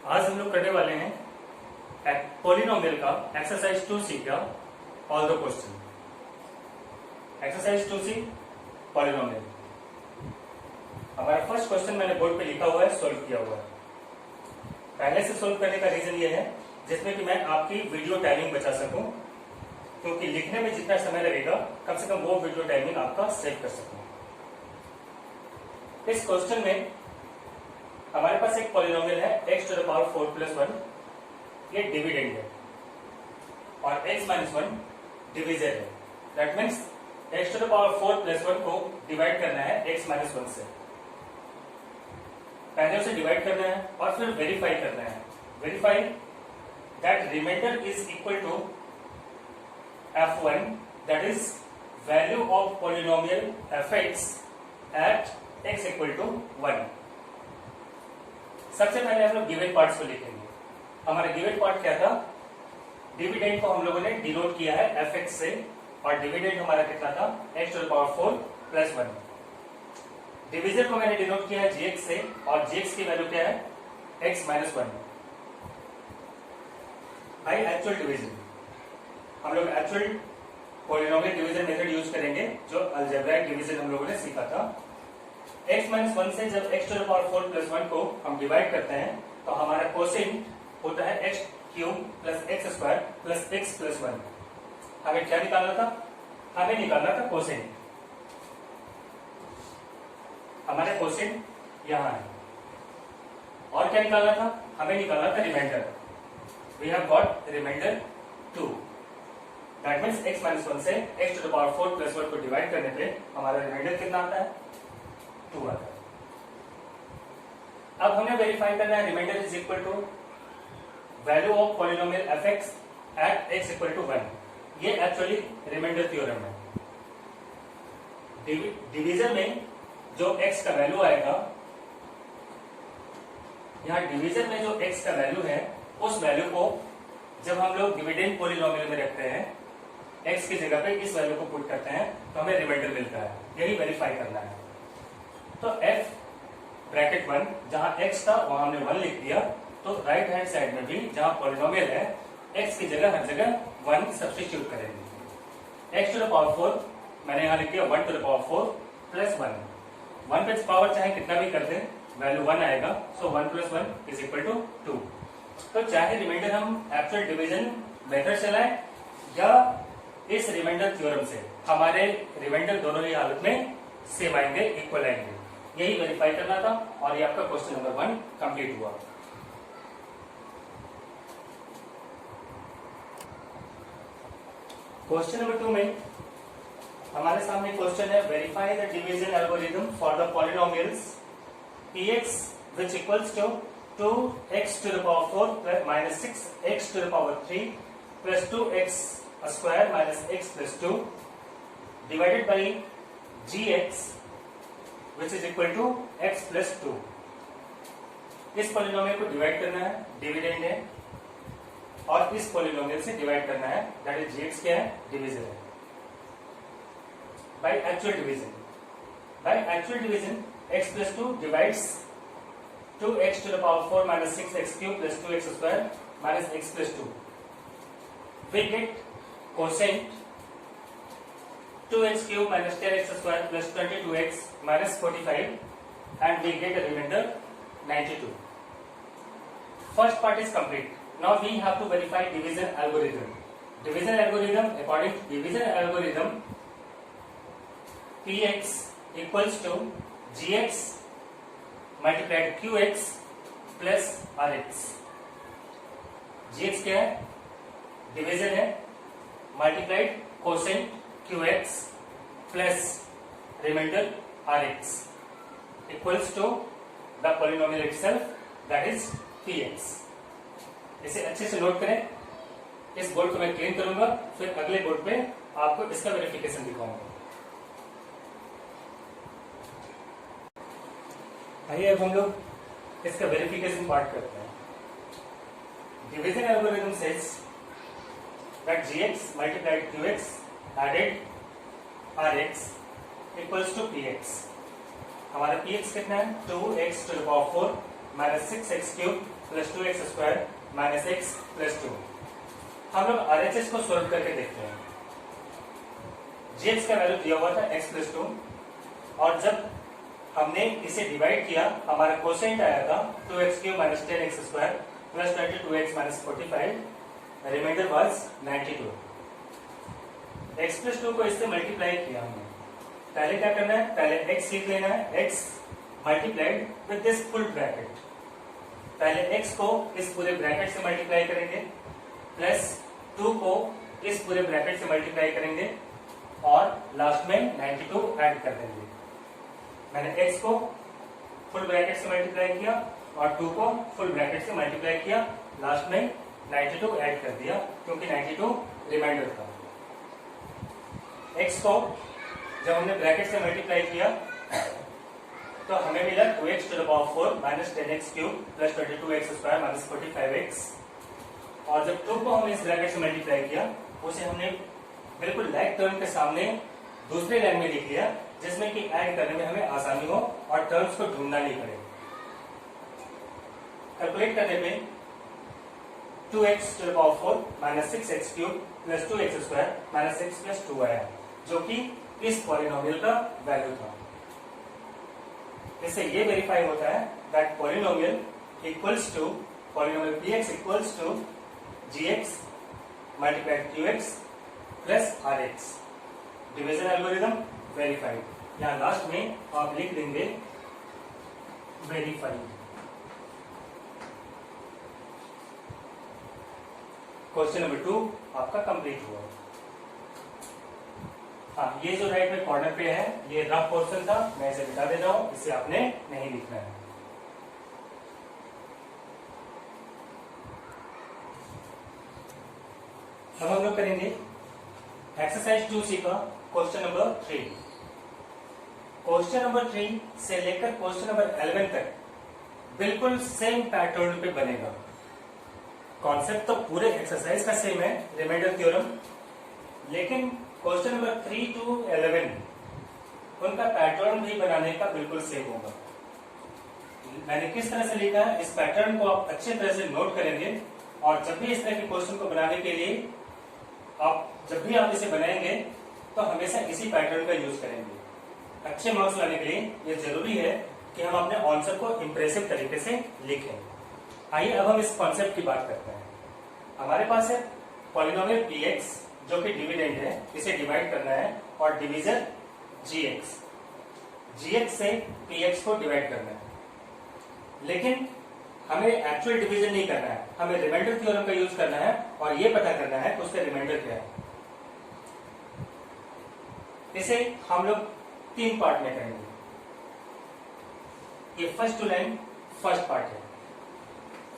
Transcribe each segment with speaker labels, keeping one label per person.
Speaker 1: आज हम लोग करने वाले हैं पॉलिनोमियल का एक्सरसाइज 2C का all the question. Exercise 2C polynomial. हमारा फर्स्ट क्वेश्चन मैंने बोर्ड पे लिखा हुआ है, सोल्व किया हुआ है। पहले से सोल्व करने का रीजन ये है जिसमें कि मैं आपकी वीडियो टाइमिंग बचा सकूं, क्योंकि लिखने में जितना समय लगेगा कम से कम वो वीडियो टाइमिंग आपका सेव कर सकूं। इस क्वेश्चन में हमारे पास एक पॉलिनोमियल है x to the power 4 plus 1, ये डिविडेंड है, और x माइनस 1 डिविजर है। That means x to the power 4 plus 1 को डिवाइड करना है x माइनस 1 से। पहले उसे डिवाइड करना है और फिर वेरीफाई करना है। Verify that remainder is equal to f1, that is value of polynomial fx at x equal to 1। सबसे पहले हम लोग गिवन पार्ट्स को लिखेंगे। हमारा गिवन पार्ट क्या था? डिविडेंड को हम लोगों ने डिनोट किया है fx से, और डिविडेंड हमारा कितना था? x to the power 4 plus 1। Division को मैंने डिनोट किया है gx से, और gx की वैल्यू क्या है? x minus 1। भाई एक्चुअल डिविजन, हम लोग actual polynomial division method use करेंगे, जो अलजेब्राइक डिवीजन हम लोगों ने सीखा था। x माइनस 1 से जब x to the power 4 plus 1 को हम डिवाइड करते हैं तो हमारा कोसेंट होता है x cube plus x square plus x plus 1। हमें क्या निकालना था? हमें निकालना था कोसेंट। हमारे कोसेंट यहां है, और क्या निकालना था? हमें निकालना था remainder. We have got remainder 2। That means x minus 1 से x to the power 4 plus 1 को डिवाइड करने पे हमारा रिमाइंडर कितना आता है? 2 आता है। अब हमें वेरीफाई करना है remainder is equal to value of polynomial fx at x equal to 1। ये एक्चुअली रिमाइंडर थ्योरम है। डिवीजन में जो x का वैल्यू आएगा, यहां डिवीजन में जो x का वैल्यू है, उस वैल्यू को जब हम लोग डिविडेंड पॉलिनोमियल में रखते हैं, x की जगह पे इस वैल्यू को पुट करते हैं तो हमें रिमाइंडर मिलता है। यही वेरीफाई करना है। तो f ब्रैकेट 1, जहां x था वहां हमने 1 लिख दिया, तो राइट हैंड साइड में भी जहां पॉलिनोमियल है x की जगह हर जगह 1 सब्स्टिट्यूट करेंगे। x टू द पावर 4 मैंने यहां लिख दिया 1 टू द पावर 4 प्लस 1। 1 पे पावर चाहे कितना भी कर दें, वैल्यू 1 आएगा। सो 1 प्लस 1 इज इक्वल टू 2। तो चाहे रिमाइंडर हम एक्चुअल डिवीजन मेथड से लाएं या इस रिमाइंडर थ्योरम से, हमारे रिमाइंडर दोनों ही हालत में सेम आएंगे, इक्वल आएंगे। यही वेरीफाई करना था, और ये आपका क्वेश्चन नंबर 1 कंप्लीट हुआ। क्वेश्चन नंबर 2 में हमारे सामने क्वेश्चन है, verify the division algorithm for the polynomials px which equals to 2x to the power 4 minus 6x to the power 3 plus 2x square minus x plus 2 divided by gx which is equal to x plus 2। इस polynomial को divide करना है, dividend है, और इस polynomial से divide करना है, दैट इज gx क्या है? डिवीजन है। By actual division, x plus 2 divides 2x to the power 4 minus 6x cube plus 2x square minus x plus 2. We get quotient 2x cube minus 10x square plus 22x minus 45, and we get a remainder 92. First part is complete. Now we have to verify division algorithm. Division algorithm, according to division algorithm, px equals to gx multiplied qx plus rx। gx क्या है? Division है, multiplied quotient qx plus remainder rx equals to the polynomial itself, that is px। इसे अच्छे से note करें। इस board को मैं क्लीन करूंगा, फिर अगले बोर्ड पे आपको इसका वेरिफिकेशन दिखाऊंगा। आइए अब हम लोग इसका वेरिफिकेशन पार्ट करते हैं। Division algorithm says that gx multiplied qx added rx equals to px। हमारा px कितना है? 2x to the power 4 minus 6x³ plus 2x² minus x plus 2। हम लोग RHS को सोल्व करके देखते हैं। gx का वैल्यू दिया हुआ था x प्लस 2, और जब हमने इसे डिवाइड किया हमारा कोसेंट आया था 2x³ minus 10x² plus 22x minus 45, remainder was 92। x plus 2 को इससे मल्टीप्लाई किया हमने। पहले क्या करना है, पहले x लिख लेना है, x multiplied with this full bracket. पहले x को इस पूरे ब्रैकेट से मल्टीप्लाई करेंगे, प्लस 2 को इस पूरे ब्रैकेट से मल्टीप्लाई करेंगे, और लास्ट में 92 ऐड कर देंगे। मैंने x को फुल ब्रैकेट से मल्टीप्लाई किया और 2 को फुल ब्रैकेट से मल्टीप्लाई किया, लास्ट में 92 ऐड कर दिया क्योंकि 92 रिमाइंडर था। x को जब हमने ब्रैकेट से मल्टीप्लाई किया तो हमें मिला 2x⁴ minus 10x³ plus 22x² minus 45x, और जब 2 को हमने इस ब्रैकेट से मल्टीप्लाई किया उसे हमने बिल्कुल लाइक टर्म के सामने दूसरे लाइन में लिख लिया, जिसमें कि ऐड करने में हमें आसानी हो और टर्म्स को ढूंढना नहीं पड़े। कैलकुलेट करने पे 2x⁴ minus 6x³ plus 2x² minus x plus 2 आया, जो कि इस पॉलिनोमियल का वैल्यू था। इससे ये वेरीफाई होता है that polynomial equals to polynomial px equals to gx multiplied qx plus rx। Division algorithm verified. यहाँ लास्ट में आप लिख देंगे वेरीफाइड। क्वेश्चन नंबर 2 आपका कंप्लीट हुआ। हाँ, ये जो राइट में कॉर्नर पे है ये रफ पोर्शन था, मैं इसे बता दे रहा हूं, इसे आपने नहीं लिखना है। अब हम लोग करेंगे एक्सरसाइज 2C का क्वेश्चन नंबर 3। क्वेश्चन नंबर 3 से लेकर क्वेश्चन नंबर 11 तक बिल्कुल सेम पैटर्न पे बनेगा। कॉन्सेप्ट तो पूरे एक्सरसाइज का सेम है, रिमाइंडर थ्योरम, लेकिन क्वेश्चन नंबर 3 to 11 उनका पैटर्न भी बनाने का बिल्कुल सेम होगा। मैंने किस तरह से लिखा है, इस पैटर्न को आप अच्छे तरह से नोट करेंगे, और जब भी इस तरह के क्वेश्चन को बनाने के लिए जब भी आप इसे बनाएंगे तो हमेशा इसी पैटर्न का यूज करेंगे। अच्छे मार्क्स लाने के लिए यह जरूरी है कि हम अपने आंसर को इंप्रेसिव तरीके से लिखें। आइए अब हम इस कॉन्सेप्ट की बात करते हैं। हमारे पास है पॉलिनोमियल px जो कि डिविडेंड है, इसे डिवाइड करना है, और डिवीजर gx से px को डिवाइड करना है। लेकिन हमें एक्चुअल डिवीजन नहीं करना है, हमें रिमाइंडर थ्योरम का यूज करना है और ये पता करना है कि उसका रिमाइंडर क्या है। इसे हम लोग 3 पार्ट में करेंगे। ये first two line first part है।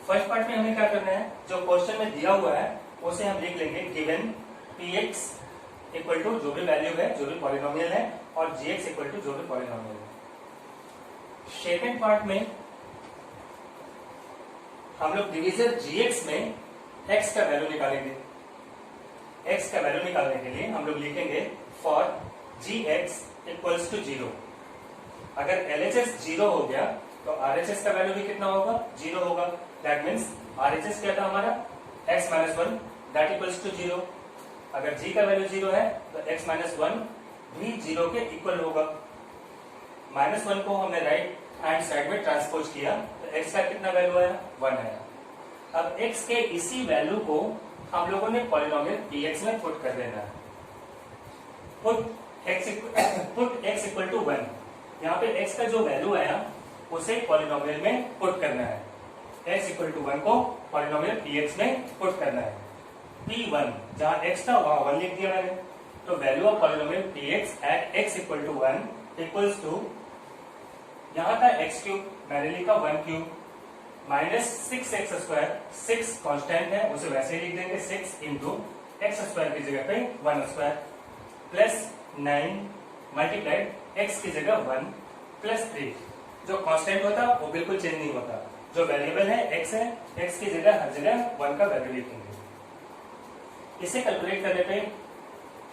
Speaker 1: फर्स्ट पार्ट में हमें क्या करना है, जो क्वेश्चन में दिया हुआ है उसे हम लिख लेंगे गिवन px इक्वल टू जो भी वैल्यू है, जो भी पॉलिनोमियल है, और gx इक्वल टू जो भी पॉलिनोमियल है। सेकेंड पार्ट में हम लोग डिवीजर gx में x का वैल्यू निकालेंगे। x का वैल्यू निकालने के लिए हम लोग लिखेंगे फॉर gx इक्वल्स टू 0। अगर LHS 0 हो गया तो RHS का वैल्यू भी कितना होगा, 0 होगा। दैट मीन्स RHS क्या था हमारा, x minus 1 that equals to 0। अगर g का वैल्यू 0 है तो x माइनस 1 भी 0 के इक्वल होगा। माइनस 1 को हमने राइट हैंड साइड में ट्रांसपोज किया तो x का कितना वैल्यू आया, 1 आया। अब x के इसी वैल्यू को हम लोगों ने पॉलिनोमियल px में पुट कर देना है। Put x equal to 1। यहाँ पे x का जो वैल्यू आया उसे पॉलिनोमियल में पुट करना है। x इक्वल टू 1 को पॉलिनोमियल px में पुट करना है। p1 जहाँ x था वहां 1 लिख दिया मैंने, तो value of polynomial px at x equal to 1 equals to, यहाँ था x³ मैंने लिखा 1³ माइनस 6x², 6 कांस्टेंट है उसे वैसे ही लिख देंगे, 6 इंटू x² की जगह पे 1² प्लस 9 मल्टीप्लाइड x की जगह 1 प्लस 3। जो कांस्टेंट होता वो बिल्कुल चेंज नहीं होता, जो वेरिएबल है x है, x की जगह हर जगह 1 का वैल्यू लिखेंगे। इसे कैलकुलेट करने पे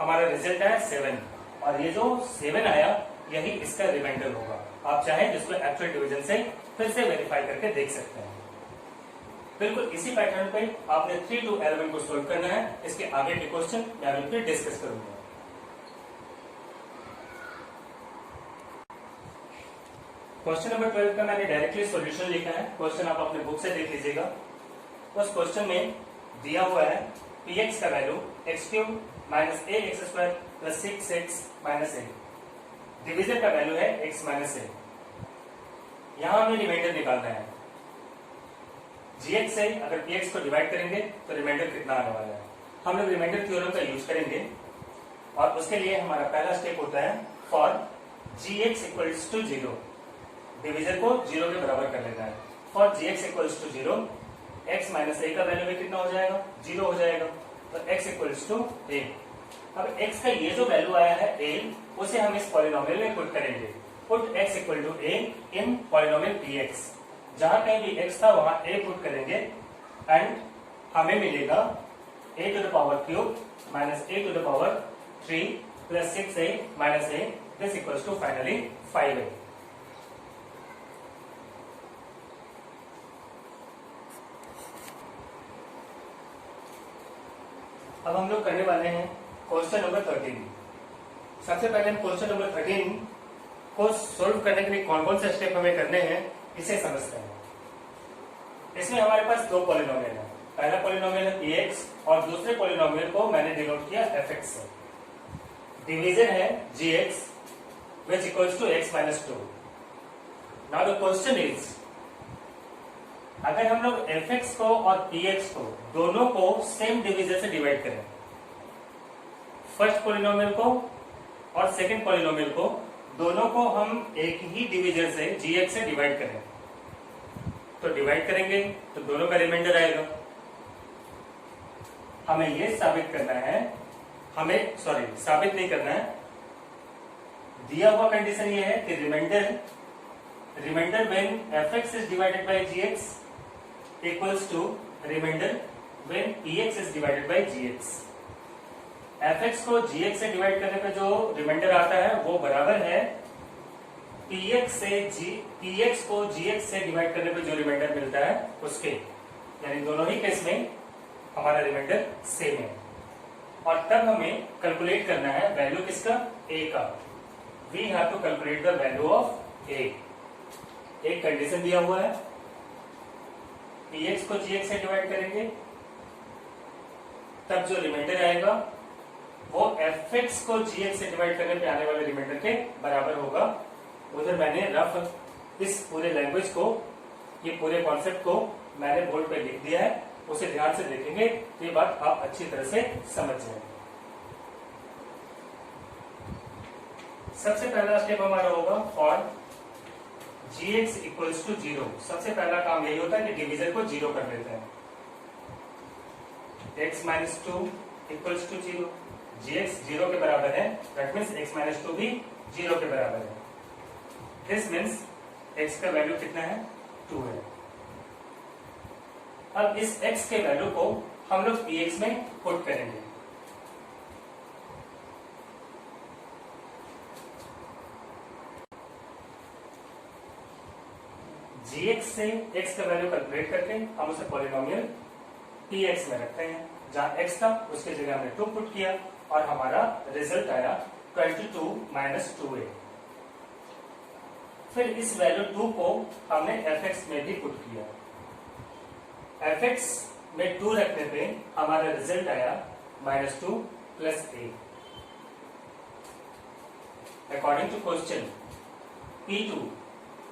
Speaker 1: हमारा रिजल्ट आया 7, और ये जो 7 आया यही इसका रिमाइंडर होगा। आप चाहें जिसको एक्चुअल डिवीजन से फिर से वेरीफाई करके देख सकते हैं। बिल्कुल इसी पैटर्न पे आपने 3 to 11 को सोल्व करना है। इसके आगे के क्वेश्चन मैं अभी फिर डिस्कस करूंगा। क्वेश्चन नंबर 12 का मैंने डायरेक्टली सॉल्यूशन लिखा है। क्वेश्चन आप अपने बुक से देख लीजिएगा। उस क्वेश्चन में दिया हुआ है px का value x³ minus ax² plus 6x minus a। Divisor का वैल्यू है x माइनस a। यहां हमें रिमाइंडर निकालना है। gx से अगर px को डिवाइड करेंगे तो रिमाइंडर कितना आने वाला है। हम लोग रिमाइंडर थ्योरम का यूज करेंगे और उसके लिए हमारा पहला स्टेप होता है for gx equals to 0। Divisor को 0 के बराबर कर लेना है। For gx equals to 0, x minus a का वैल्यू में कितना हो जाएगा, 0 हो जाएगा। तो x इक्वल्स टू a। अब x का ये जो वैल्यू आया है a, उसे हम इस पॉलिनोमियल में पुट करेंगे। Put x equal to a in polynomial px। जहां कहीं भी x था वहां a पुट करेंगे एंड हमें मिलेगा a to the power cube minus a to the power 3 plus 6a minus a। This equals to finally 5a। अब हम लोग करने वाले हैं क्वेश्चन नंबर 13। सबसे पहले हम क्वेश्चन नंबर 13 को सोल्व करने के लिए कौन कौन से स्टेप हमें करने हैं इसे समझते हैं। इसमें हमारे पास दो पॉलिनोमियल है। पहला पॉलिनोमियल है px और दूसरे पॉलिनोमियल को मैंने डिनोट किया fx से। डिवीजन है gx which equals to x minus 2। Now the question is, अगर हम लोग fx को और px को दोनों को सेम डिवीजर से डिवाइड करें, फर्स्ट पॉलिनोमियल को और सेकंड पॉलिनोमियल को दोनों को हम एक ही डिवीजर से gx से डिवाइड करें, तो डिवाइड करेंगे तो दोनों का रिमाइंडर आएगा। हमें ये साबित करना है, साबित नहीं करना है। दिया हुआ कंडीशन ये है कि remainder when fx is divided by gx equals to remainder when px is divided by gx। fx को gx से डिवाइड करने पे जो रिमाइंडर आता है वो बराबर है px को gx से डिवाइड करने पे जो रिमाइंडर मिलता है उसके। यानी दोनों ही केस में हमारा रिमाइंडर सेम है। और तब हमें कैलकुलेट करना है वैल्यू किसका, a का। We have to calculate the value of a। एक कंडीशन दिया हुआ है, px को gx से डिवाइड करेंगे तब जो रिमाइंडर आएगा वो fx को gx से डिवाइड करने पे आने वाले रिमाइंडर के बराबर होगा। उधर मैंने रफ इस पूरे लैंग्वेज को, ये पूरे कॉन्सेप्ट को मैंने बोर्ड पे लिख दिया है। उसे ध्यान से देखेंगे तो ये बात आप अच्छी तरह से समझ जाएंगे। सबसे पहला स्टेप हमारा होगा फॉर gx इक्वल्स टू 0। सबसे पहला काम यही होता है कि डिवीजर को 0 कर देते हैं। x minus 2 equals to 0। gx 0 के बराबर है, दैट मीन्स x माइनस 2 भी 0 के बराबर है। दिस मीन्स x का वैल्यू कितना है, 2 है। अब इस x के वैल्यू को हम लोग px में पुट करेंगे। gx से x का वैल्यू कैलकुलेट करके हम उसे पॉलिनोमियल px में रखते हैं। जहां x था उसकी जगह हमने 2 पुट किया और हमारा रिजल्ट आया 22 माइनस 2a। फिर इस वैल्यू 2 को हमने fx में भी पुट किया। fx में 2 रखने पे हमारा रिजल्ट आया -2 plus a। According to question p2,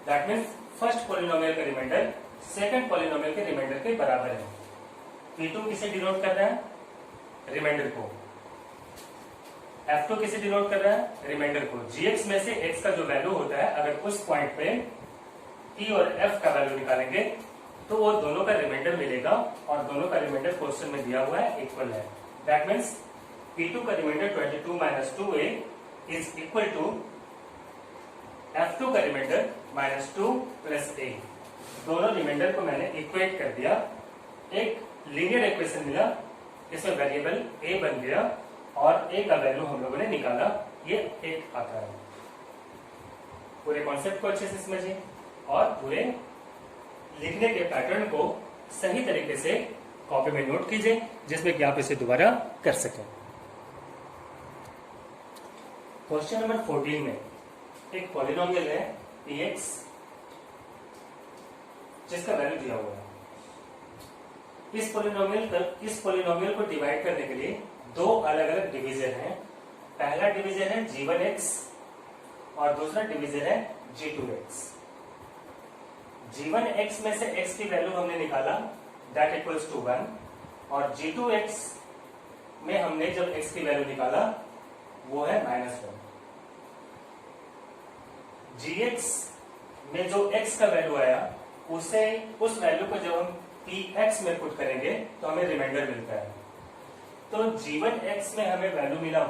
Speaker 1: that means first polynomial का रिमाइंडर सेकंड पॉलिनोमियल के रिमाइंडर के बराबर है। p2 किसे डिनोट कर रहा है, रिमाइंडर को। f2 किसे डिनोट कर रहा है, रिमाइंडर को। gx में से x का जो वैल्यू होता है, अगर उस पॉइंट पे p और f का वैल्यू निकालेंगे तो वो दोनों का रिमाइंडर मिलेगा और दोनों का रिमाइंडर क्वेश्चन में दिया हुआ है, इक्वल है। दैट मीन्स p2 का remainder 22 minus 2a is equal to f2 का रिमाइंडर -2 प्लस a। दोनों रिमाइंडर को मैंने इक्वेट कर दिया, एक लीनियर इक्वेशन मिला। इसमें वेरिएबल a बन गया और a का वैल्यू हम लोगों ने निकाला, ये 8 आता है। पूरे कॉन्सेप्ट को अच्छे से समझिए और पूरे लिखने के पैटर्न को सही तरीके से कॉपी में नोट कीजिए, जिसमें कि आप इसे दोबारा कर सकें। क्वेश्चन नंबर 14 में एक पॉलिनोमियल है px जिसका वैल्यू दिया हुआ है। इस पॉलिनोमियल को डिवाइड करने के लिए दो अलग अलग डिवीजन हैं। पहला डिवीजन है g1x और दूसरा डिवीजन है g2x। g1x में से x की वैल्यू हमने निकाला, दैट इक्वल्स टू 1, और g2x में हमने जब x की वैल्यू निकाला वो है -1। gx में जो x का वैल्यू आया उस वैल्यू को जब हम px में पुट करेंगे तो हमें रिमाइंडर मिलता है। तो g1x में हमें वैल्यू मिला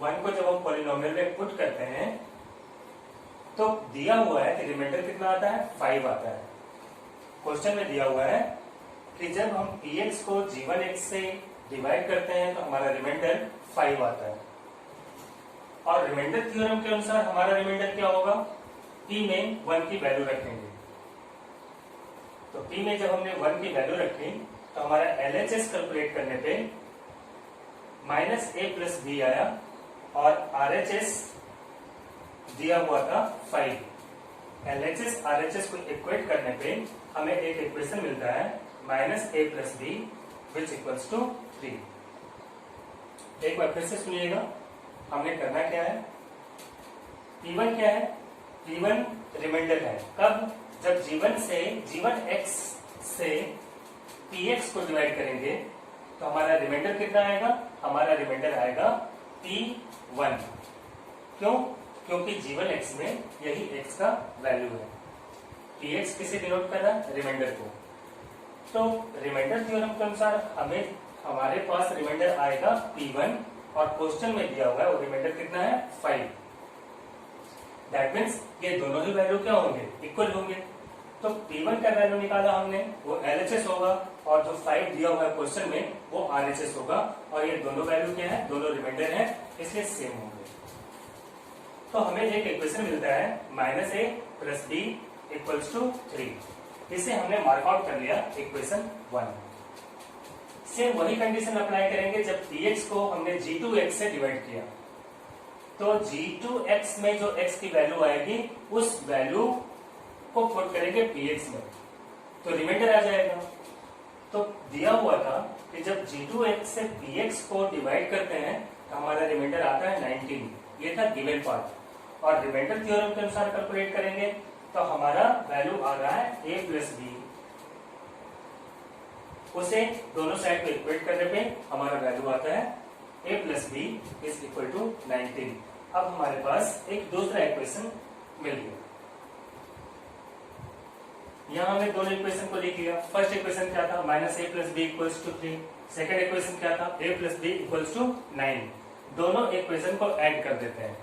Speaker 1: 1 को जब हम पॉलिनोमियल में पुट करते हैं तो दिया हुआ है कि रिमाइंडर कितना आता है, 5 आता है। क्वेश्चन में दिया हुआ है कि जब हम px को g1x से डिवाइड करते हैं तो हमारा रिमाइंडर 5 आता है। और रिमाइंडर थ्योरम के अनुसार हमारा रिमाइंडर क्या होगा, p में 1 की वैल्यू रखेंगे। तो p में जब हमने 1 की वैल्यू रखी तो हमारा LHS कैलकुलेट करने पे -a + b आया और RHS दिया हुआ था 5। LHS RHS को इक्वेट करने पे हमें एक इक्वेशन मिलता है -a + b which equals to 3। एक बार फिर से सुनिएगा, हमने करना क्या है, P1 क्या है, P1 रिमाइंडर है। कब, जब g1x से px को डिवाइड करेंगे तो हमारा रिमाइंडर कितना आएगा, हमारा रिमाइंडर आएगा p1। क्यों, क्योंकि g1x में यही x का वैल्यू है। px किसे डिनोट कर रहा है, रिमाइंडर को। तो रिमाइंडर थ्योरम के अनुसार हमारे पास रिमाइंडर आएगा p1 और क्वेश्चन में दिया हुआ है वो रिमाइंडर कितना है, 5। दैट मीन्स ये दोनों ही वैल्यू क्या होंगे, इक्वल होंगे। तो p1 का वैल्यू निकाला हमने, वो LHS होगा और जो 5 दिया हुआ है क्वेश्चन में वो RHS होगा। और ये दोनों वैल्यू क्या है, दोनों रिमाइंडर है, इसलिए सेम होंगे। तो हमें एक इक्वेशन मिलता है -a + b इक्वल्स टू 3। इसे हमने मार्कआउट कर लिया इक्वेशन 1। सेम वही कंडीशन अप्लाई करेंगे जब px को हमने g2x से डिवाइड किया। तो g2x में जो x की वैल्यू आएगी उस वैल्यू को पुट करेंगे px में तो रिमाइंडर आ जाएगा। तो दिया हुआ था कि जब g2x से px को डिवाइड करते हैं तो हमारा रिमाइंडर आता है 19। ये था गिवन पार्ट। और रिमाइंडर थ्योरम के अनुसार कैलकुलेट करेंगे तो हमारा वैल्यू आ रहा है a + b। उसे दोनों साइड को इक्वेट करने पे हमारा वैल्यू आता है a + b = 19। अब हमारे पास एक दूसरा इक्वेशन मिल गया। यहां हमने दोनों इक्वेशन को लिख लिया। फर्स्ट इक्वेशन क्या था, -a + b = 3। सेकंड इक्वेशन क्या था, a + b = 9। दोनों इक्वेशन को ऐड कर देते हैं।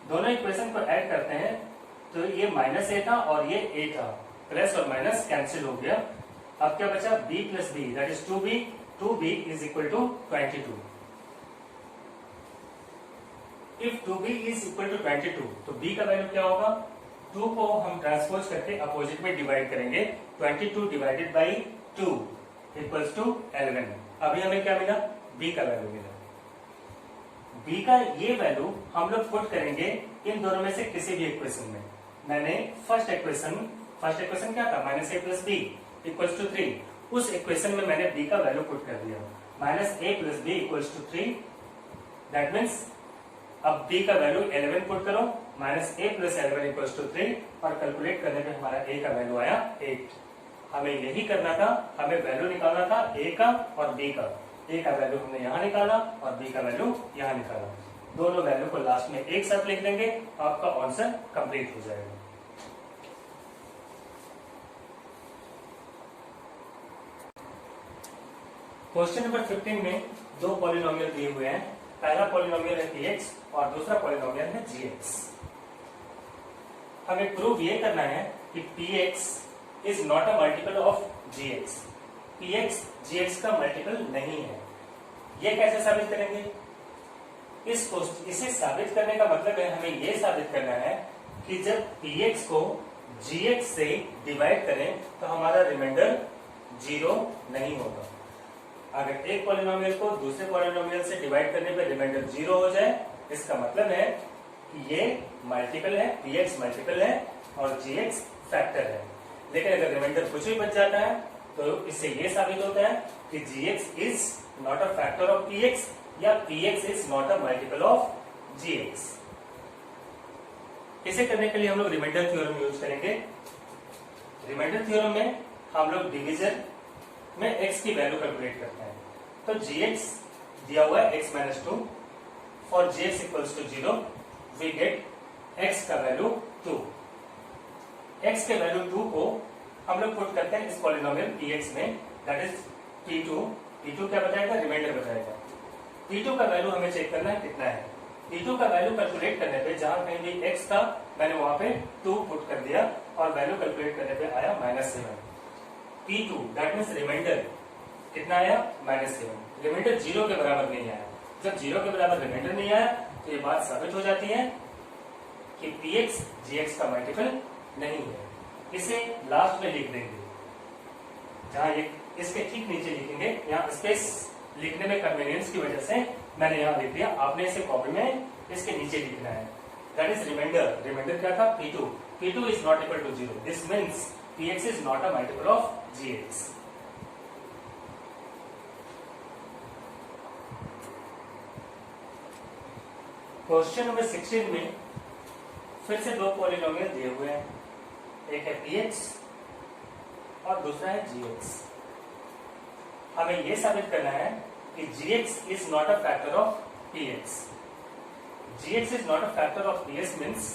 Speaker 1: दोनों इक्वेशन को ऐड करते हैं तो ये -a था और ये a था, प्लस और माइनस कैंसिल हो गया। अब क्या बचा, b + b that is 2b। 2b = 22। If 2b = 22 तो b का वैल्यू क्या होगा, 2 को हम ट्रांसपोज करके अपोजिट में डिवाइड करेंगे। 22 / 2 = 11। अभी हमें क्या मिला, b का वैल्यू मिला। b का ये वैल्यू हम लोग पुट करेंगे इन दोनों में से किसी भी इक्वेशन में। मैंने फर्स्ट इक्वेशन क्या था, -a + b = 3। उस इक्वेशन में मैंने b का वैल्यू पुट कर दिया, -a + b = 3। दैट मीन्स अब b का वैल्यू 11 पुट करो, -a + 11 = 3 और कैलकुलेट करने पे हमारा a का वैल्यू आया 8। हमें यही करना था, हमें वैल्यू निकालना था a का और b का। a का वैल्यू हमने यहाँ निकाला और b का वैल्यू यहाँ निकाला। दोनों वैल्यू को लास्ट में एक साथ लिख देंगे, आपका आंसर कंप्लीट हो जाएगा। क्वेश्चन नंबर 15 में दो पॉलिनोमियल दिए हुए हैं। पहला पॉलिनोमियल है px और दूसरा पॉलिनोमियल है gx। हमें प्रूव ये करना है कि px is not a multiple of gx। px gx का मल्टीपल नहीं है। ये कैसे साबित करेंगे, इसे साबित करने का मतलब है हमें ये साबित करना है कि जब px को gx से डिवाइड करें तो हमारा रिमाइंडर 0 नहीं होगा। अगर एक पॉलिनोमियल को दूसरे पॉलिनोमियल से डिवाइड करने पे रिमाइंडर 0 हो जाए, इसका मतलब है कि ये मल्टीपल है, px मल्टीपल है और gx फैक्टर है। लेकिन अगर रिमाइंडर कुछ भी बच जाता है तो इससे ये साबित होता है कि gx is not a factor of px या px is not a multiple of gx। इसे करने के लिए हम लोग रिमाइंडर थ्योरम यूज करेंगे। रिमाइंडर थ्योरम में हम लोग डिवीजन में x की वैल्यू कैलकुलेट करते हैं। तो gx दिया हुआ है x minus 2, for gx equals to 0 we get x का वैल्यू 2। x के वैल्यू 2 को हम लोग पुट करते हैं इस पॉलिनोमियल px में, दैट इज p2। p2 क्या बताएगा? रिमाइंडर बताएगा। p2 का वैल्यू हमें चेक करना है कितना है। p2 का वैल्यू कैलकुलेट करने पे जहां कहीं भी x था मैंने वहां पे 2 पुट कर दिया और वैल्यू कैलकुलेट करने पे आया -7। p2 दैट मीन्स रिमाइंडर कितना आया? -7। रिमाइंडर 0 के बराबर नहीं आया। जब 0 के बराबर रिमाइंडर नहीं आया तो ये बात साबित हो जाती है कि px gx का मल्टीपल नहीं है। इसे लास्ट में लिख देंगे, जहां ये इसके ठीक नीचे लिखेंगे। यहाँ स्पेस लिखने में कन्वीनियंस की वजह से मैंने यहाँ लिख दिया, आपने इसे कॉपी में इसके नीचे लिखना है। That is reminder. रिमाइंडर क्या था? p2। p2 is not equal to 0। This means px is not a multiple of gx। Question number 16 में फिर से दो पॉलिनोमियल दिए हुए हैं, एक है px और दूसरा है gx। हमें यह साबित करना है कि gx is not a factor of px। gx is not a factor of px means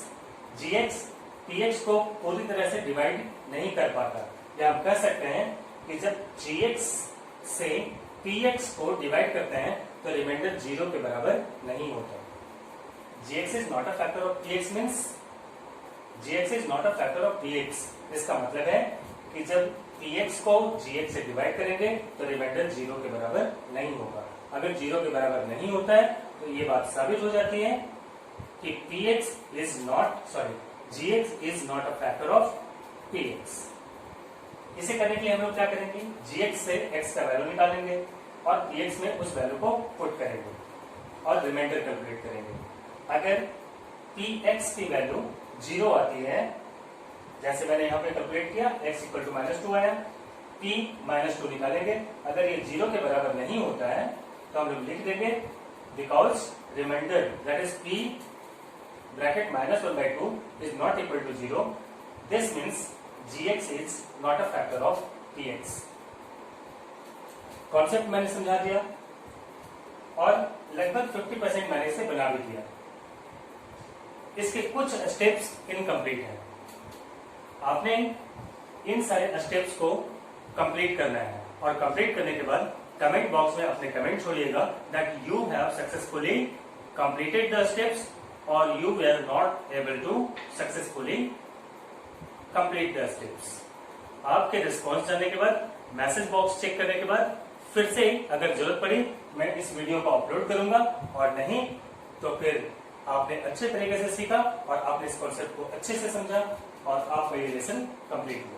Speaker 1: gx px को पूरी तरह से डिवाइड नहीं कर पाता। या हम कह सकते हैं कि जब gx से px को डिवाइड करते हैं तो रिमाइंडर 0 के बराबर नहीं होता। gx is not a factor of px means gx is not a factor of px। इसका मतलब है कि जब px को gx से डिवाइड करेंगे तो रिमाइंडर 0 के बराबर नहीं होगा। अगर 0 के बराबर नहीं होता है तो ये बात साबित हो जाती है कि gx is not a factor of px। इसे करने के लिए हम लोग क्या करेंगे? gx से x का वैल्यू निकालेंगे और px में उस वैल्यू को पुट करेंगे और रिमाइंडर कैलकुलेट करेंगे। अगर px की वैल्यू 0 आती है, जैसे मैंने यहाँ पे कैलकुलेट किया, x इक्वल टू -2 आया, p -2 निकालेंगे। अगर ये 0 के बराबर नहीं होता है तो हम लोग लिख देंगे because remainder that is p bracket -1/2 is not equal to 0। This means gx is not a factor of px। Concept मैंने समझा दिया और लगभग 50% मैंने इसे बना भी दिया। इसके कुछ स्टेप्स इनकम्प्लीट हैं। आपने इन सारे स्टेप्स को कंप्लीट करना है और कंप्लीट करने के बाद कमेंट बॉक्स में अपने कमेंट छोड़िएगा that you have successfully completed the steps और you were not able to successfully complete the steps. आपके रिस्पॉन्स जानने के बाद, मैसेज बॉक्स चेक करने के बाद फिर से अगर जरूरत पड़ी मैं इस वीडियो को अपलोड करूंगा, और नहीं तो फिर आपने अच्छे तरीके से सीखा और आपने इस कॉन्सेप्ट को अच्छे से समझा और आपका ये लेसन कंप्लीट हुआ।